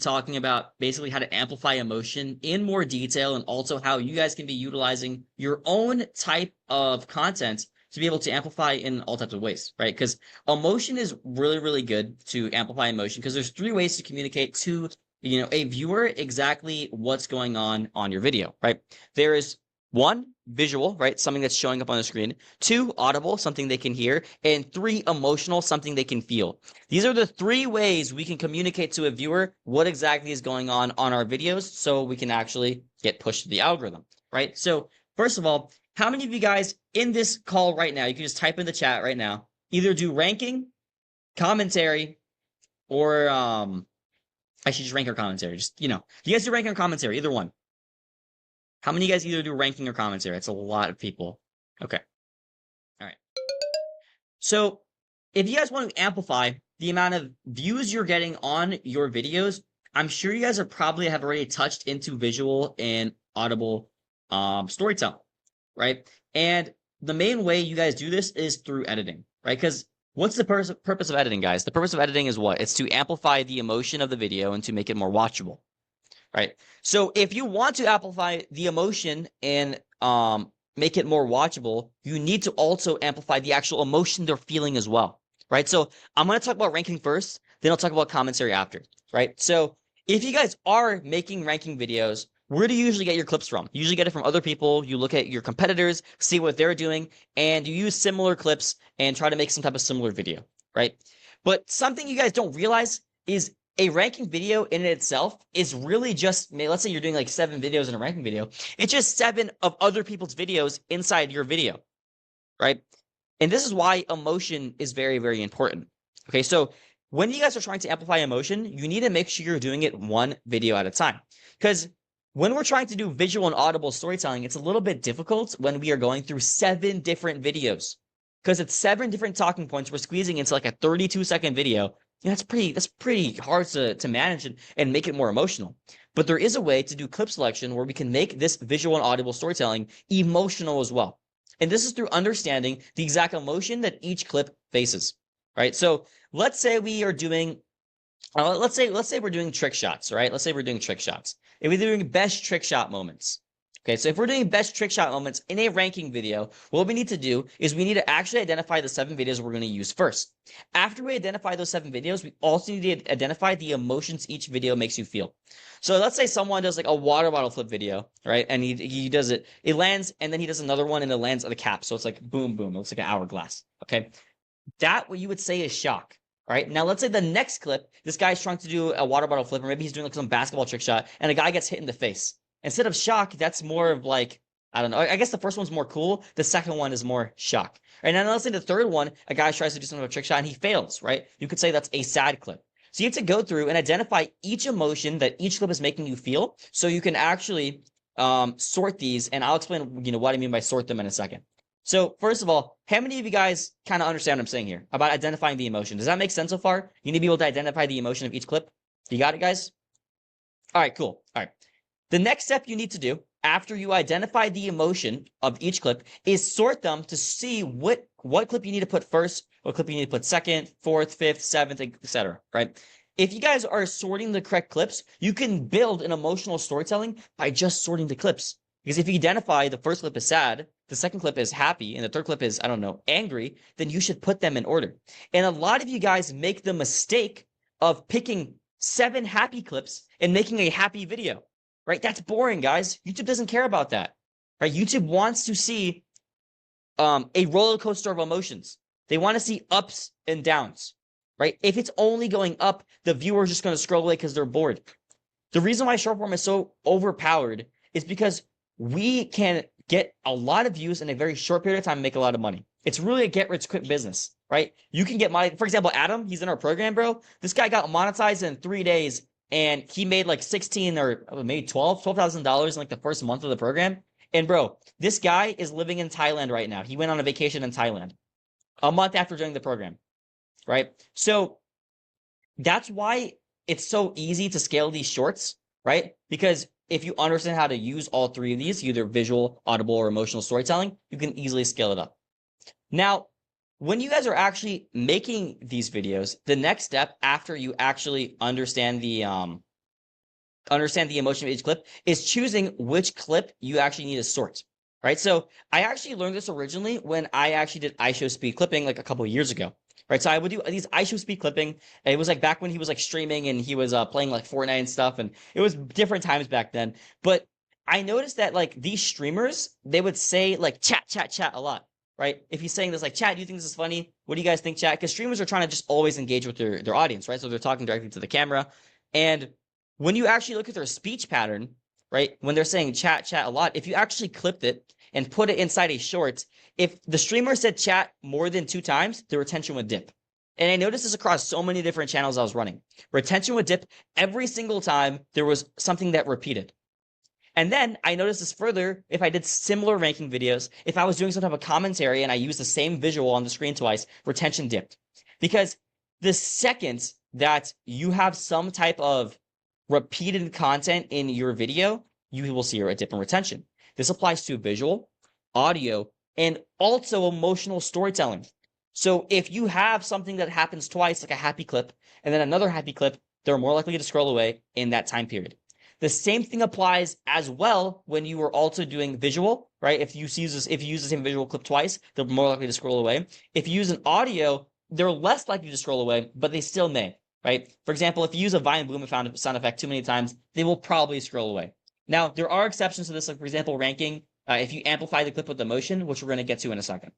talking about basically how to amplify emotion in more detail and also how you guys can be utilizing your own type of content to be able to amplify in all types of ways, right? Because emotion is really, really good to amplify emotion because there's three ways to communicate to, a viewer exactly what's going on your video, right? There is one, visual, right? Something that's showing up on the screen. Two, audible, something they can hear. And three, emotional, something they can feel. These are the three ways we can communicate to a viewer what exactly is going on our videos so we can actually get pushed to the algorithm, right? So first of all, how many of you guys in this call right now, you can just type in the chat right now, either do ranking, commentary, or I should just rank or commentary. Just, you guys do ranking or commentary, either one. How many of you guys either do ranking or commentary? It's a lot of people. Okay. All right. So if you guys want to amplify the amount of views you're getting on your videos, I'm sure you guys are probably have already touched into visual and audible storytelling, right? And the main way you guys do this is through editing, right? Because what's the purpose of editing, guys? The purpose of editing is what? It's to amplify the emotion of the video and to make it more watchable, right? So if you want to amplify the emotion and make it more watchable, you need to also amplify the actual emotion they're feeling as well, right? So I'm going to talk about ranking first, then I'll talk about commentary after, right? So if you guys are making ranking videos, where do you usually get your clips from? You usually get it from other people. You look at your competitors, see what they're doing, and you use similar clips and try to make some type of similar video, right? But something you guys don't realize is a ranking video in itself is really just, let's say you're doing like 7 videos in a ranking video. It's just 7 of other people's videos inside your video, right? And this is why emotion is very, very important. Okay, so when you guys are trying to amplify emotion, you need to make sure you're doing it one video at a time. Because when we're trying to do visual and audible storytelling, it's a little bit difficult when we are going through 7 different videos. Because it's 7 different talking points we're squeezing into like a 32-second video. That's pretty hard to manage and make it more emotional. But there is a way to do clip selection where we can make this visual and audible storytelling emotional as well. And this is through understanding the exact emotion that each clip faces, right? So let's say we are doing, let's say we're doing trick shots, right? Let's say we're doing trick shots. If we're doing best trick shot moments. Okay, so if we're doing best trick shot moments in a ranking video, what we need to do is we need to actually identify the 7 videos we're going to use first. After we identify those 7 videos, we also need to identify the emotions each video makes you feel. So let's say someone does like a water bottle flip video, right? And he does it, it lands, and then he does another one and it lands at the cap. So it's like boom, boom. It looks like an hourglass. Okay. That what you would say is shock. All right. Now let's say the next clip, this guy's trying to do a water bottle flip, or maybe he's doing like some basketball trick shot, and a guy gets hit in the face. Instead of shock, that's more of like, I don't know. I guess the first one's more cool. The second one is more shock. All right. Now let's say the third one, a guy tries to do something of a trick shot and he fails, right? You could say that's a sad clip. So you have to go through and identify each emotion that each clip is making you feel so you can actually sort these. And I'll explain, what I mean by sort them in a second. So first of all, how many of you guys kind of understand what I'm saying here about identifying the emotion? Does that make sense so far? You need to be able to identify the emotion of each clip. You got it, guys? All right, cool. All right. The next step you need to do after you identify the emotion of each clip is sort them to see what clip you need to put first, what clip you need to put second, fourth, fifth, seventh, etc. Right? If you guys are sorting the correct clips, you can build an emotional storytelling by just sorting the clips. Because if you identify the first clip is sad, the second clip is happy, and the third clip is, I don't know, angry, then you should put them in order. And a lot of you guys make the mistake of picking 7 happy clips and making a happy video, right? That's boring, guys. YouTube doesn't care about that, right? YouTube wants to see a roller coaster of emotions. They want to see ups and downs, right? If it's only going up, the viewer is just going to scroll away because they're bored. The reason why short form is so overpowered is because we can get a lot of views in a very short period of time and make a lot of money. It's really a get-rich-quick business, right? You can get money. For example, Adam, he's in our program, bro. This guy got monetized in 3 days, and he made like 16 or maybe $12,000 in like the first month of the program. And bro, this guy is living in Thailand right now. He went on a vacation in Thailand a month after joining the program, right? So that's why it's so easy to scale these shorts, right? Because if you understand how to use all 3 of these, either visual, audible, or emotional storytelling, you can easily scale it up. Now, when you guys are actually making these videos, the next step after you actually understand the understand the emotion of each clip is choosing which clip you actually need to sort, right? So I actually learned this originally when I actually did iShowSpeed clipping like a couple of years ago, right? So I would do these iShowSpeed clipping. It was like back when he was like streaming and he was playing like Fortnite and stuff, and it was different times back then. But I noticed that like these streamers, they would say like chat, chat, chat a lot, right? If he's saying this like, chat, do you think this is funny? What do you guys think, chat? Because streamers are trying to just always engage with their audience, right? So they're talking directly to the camera. And when you actually look at their speech pattern, right, when they're saying chat, chat a lot, if you actually clipped it and put it inside a short, if the streamer said chat more than 2 times, the retention would dip. And I noticed this across so many different channels I was running. Retention would dip every single time there was something that repeated. And then I noticed this further if I did similar ranking videos, if I was doing some type of commentary and I used the same visual on the screen twice, retention dipped. Because the second that you have some type of repeated content in your video, you will see a dip in retention. This applies to visual, audio, and also emotional storytelling. So if you have something that happens twice, like a happy clip, and then another happy clip, they're more likely to scroll away in that time period. The same thing applies as well when you are also doing visual, right? If you use the same visual clip twice, they're more likely to scroll away. If you use an audio, they're less likely to scroll away, but they still may, right? For example, if you use a Vine Bloom sound effect too many times, they will probably scroll away. Now, there are exceptions to this, like for example, ranking. If you amplify the clip with the motion, which we're going to get to in a second.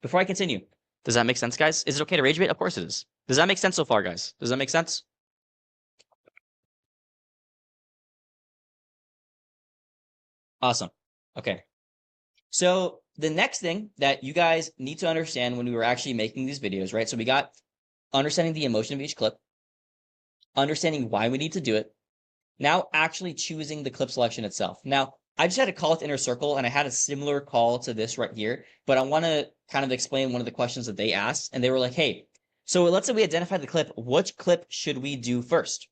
Before I continue, does that make sense, guys? Is it okay to rage bait? Of course it is. Does that make sense so far, guys? Does that make sense? Awesome. Okay. So the next thing that you guys need to understand when we were actually making these videos, right? So we got understanding the emotion of each clip, understanding why we need to do it, now actually choosing the clip selection itself. Now, I just had a call with Inner Circle and I had a similar call to this right here, but I want to kind of explain one of the questions that they asked. And they were like, hey, so let's say we identify the clip. Which clip should we do first?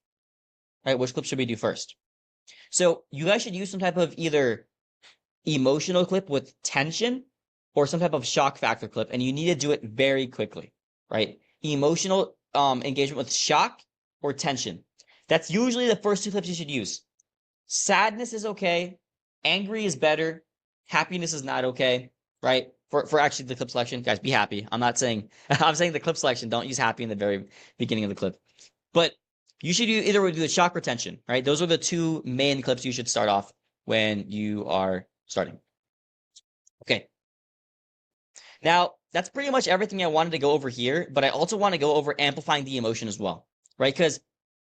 Right? Which clip should we do first? So you guys should use some type of either emotional clip with tension or some type of shock factor clip, and you need to do it very quickly, right? Emotional engagement with shock or tension. That's usually the first 2 clips you should use. Sadness is okay. Angry is better. Happiness is not okay, right? For actually the clip selection, guys, be happy. I'm not saying I'm saying the clip selection. Don't use happy in the very beginning of the clip, but you should either do the shock or tension, right? Those are the 2 main clips you should start off when you are starting. Okay. Now, that's pretty much everything I wanted to go over here, but I also want to go over amplifying the emotion as well, right? Because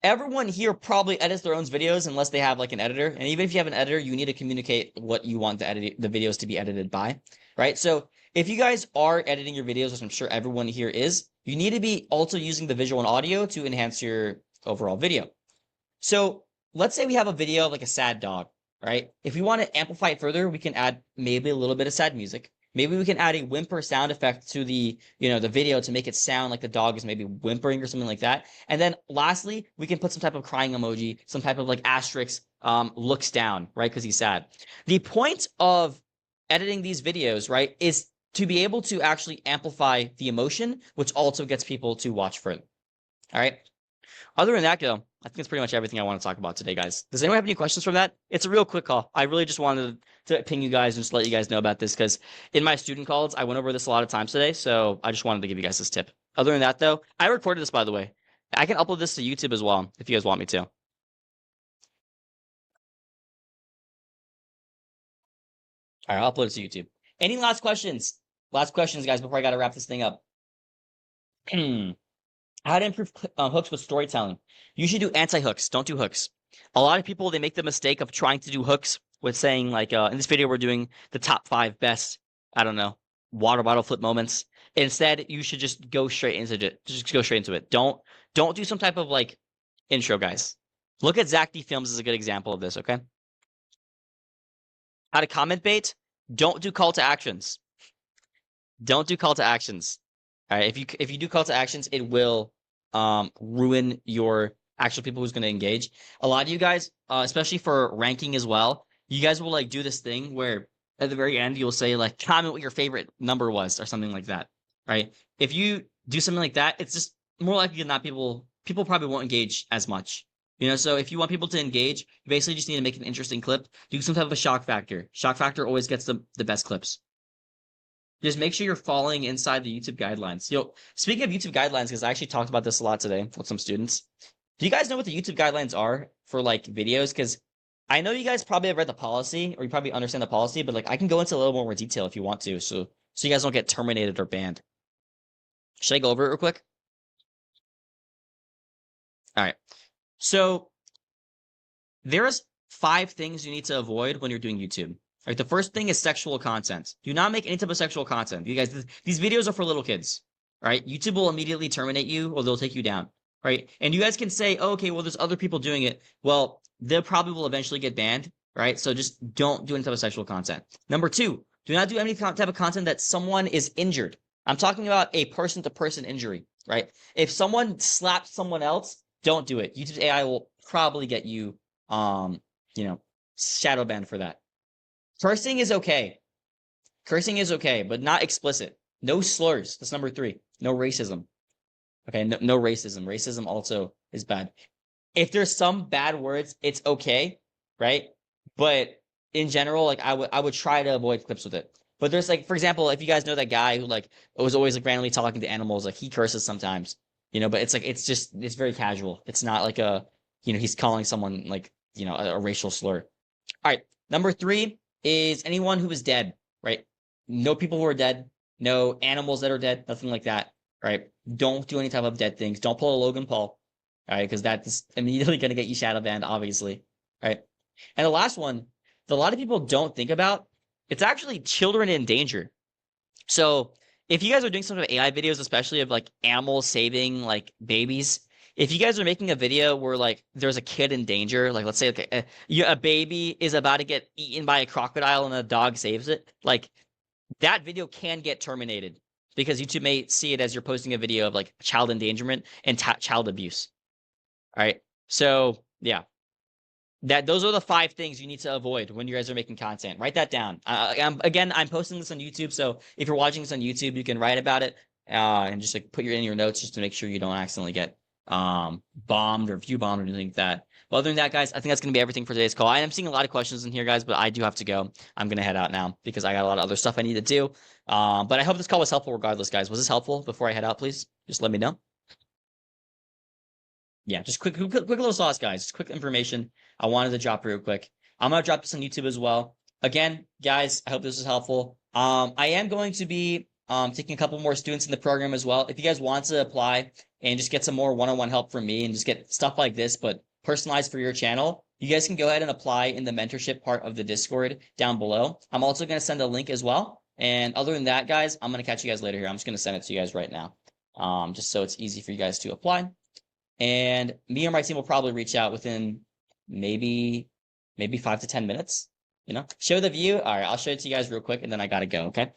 everyone here probably edits their own videos unless they have like an editor. And even if you have an editor, you need to communicate what you want the videos to be edited by, right? So if you guys are editing your videos, which I'm sure everyone here is, you need to be also using the visual and audio to enhance your overall video. So let's say we have a video of like a sad dog, right? If we want to amplify it further, we can add maybe a little bit of sad music. Maybe we can add a whimper sound effect to the video to make it sound like the dog is maybe whimpering or something like that. And then lastly, we can put some type of crying emoji, some type of like asterisk, looks down, right? Because he's sad. The point of editing these videos, right, is to be able to actually amplify the emotion, which also gets people to watch further. All right. Other than that, though, I think it's pretty much everything I want to talk about today, guys. Does anyone have any questions from that? It's a real quick call. I really just wanted to ping you guys and just let you guys know about this because in my student calls, I went over this a lot of times today. So I just wanted to give you guys this tip. Other than that, though, I recorded this, by the way. I can upload this to YouTube as well if you guys want me to. All right, I'll upload it to YouTube. Any last questions? Last questions, guys, before I got to wrap this thing up. How to improve hooks with storytelling. You should do anti-hooks. Don't do hooks. A lot of people, they make the mistake of trying to do hooks with saying like, in this video, we're doing the top 5 best, I don't know, water bottle flip moments. Instead, you should just go straight into it. Just go straight into it. Don't do some type of like intro, guys. Look at Zach D Films as a good example of this, okay? How to comment bait. Don't do call to actions. Don't do call to actions. All right, if you do call to actions, it will ruin your actual people who's going to engage. A lot of you guys, especially for ranking as well, you guys will like do this thing where at the very end you'll say like comment what your favorite number was or something like that, right? If you do something like that, it's just more likely than not people probably won't engage as much, So if you want people to engage, you basically just need to make an interesting clip. Do some type of a shock factor. Shock factor always gets the best clips. Just make sure you're falling inside the YouTube guidelines. Speaking of YouTube guidelines, because I actually talked about this a lot today with some students. Do you guys know what the YouTube guidelines are for like videos? Because I know you guys probably have read the policy or you probably understand the policy, but like I can go into a little more detail if you want to, so you guys don't get terminated or banned. Should I go over it real quick? All right. So there's 5 things you need to avoid when you're doing YouTube. Right, the first thing is sexual content. Do not make any type of sexual content. You guys, these videos are for little kids. Right? YouTube will immediately terminate you or they'll take you down. Right? And you guys can say, oh, okay, well, there's other people doing it. Well, they probably will eventually get banned. Right? So just don't do any type of sexual content. Number 2, do not do any type of content that someone is injured. I'm talking about a person-to-person injury. Right? If someone slaps someone else, don't do it. YouTube's AI will probably get you, shadow banned for that. Cursing is okay. Cursing is okay, but not explicit. No slurs. That's number 3. No racism. Okay, no racism. Racism also is bad. If there's some bad words, it's okay, right? But in general, like I would try to avoid clips with it. But there's like, for example, if you guys know that guy who like was always like randomly talking to animals, like he curses sometimes, but it's like it's very casual. It's not like he's calling someone like a racial slur. All right, number 3 is anyone who is dead, right? No people who are dead, no animals that are dead, nothing like that, right? Don't do any type of dead things. Don't pull a Logan Paul, all right? Because that's immediately going to get you shadow banned, obviously, right? And the last one that a lot of people don't think about, it's actually children in danger. So if you guys are doing some of AI videos, especially of like animals saving like babies, if you guys are making a video where like there's a kid in danger, like let's say a baby is about to get eaten by a crocodile and a dog saves it, like that video can get terminated because YouTube may see it as you're posting a video of like child endangerment and child abuse. All right. So yeah, those are the 5 things you need to avoid when you guys are making content. Write that down. I'm posting this on YouTube, so if you're watching this on YouTube, you can write about it and just like put in your notes just to make sure you don't accidentally get bombed or view bombed or anything like that. But other than that, guys, I think that's gonna be everything for today's call. I am seeing a lot of questions in here, guys, but I do have to go. I'm gonna head out now because I got a lot of other stuff I need to do. But I hope this call was helpful regardless, guys. Was this helpful? Before I head out, please just let me know. Yeah, just quick little sauce, guys. Just quick information I wanted to drop real quick. I'm gonna drop this on YouTube as well. Again, guys, I hope this was helpful. I am going to be taking a couple more students in the program as well. If you guys want to apply and just get some more one-on-one help from me and just get stuff like this, but personalized for your channel, you guys can go ahead and apply in the mentorship part of the Discord down below. I'm also going to send a link as well. And other than that, guys, I'm going to catch you guys later here. I'm just going to send it to you guys right now, just so it's easy for you guys to apply. And me or my team will probably reach out within maybe 5 to 10 minutes. Show the view. All right, I'll show it to you guys real quick, and then I gotta go. Okay.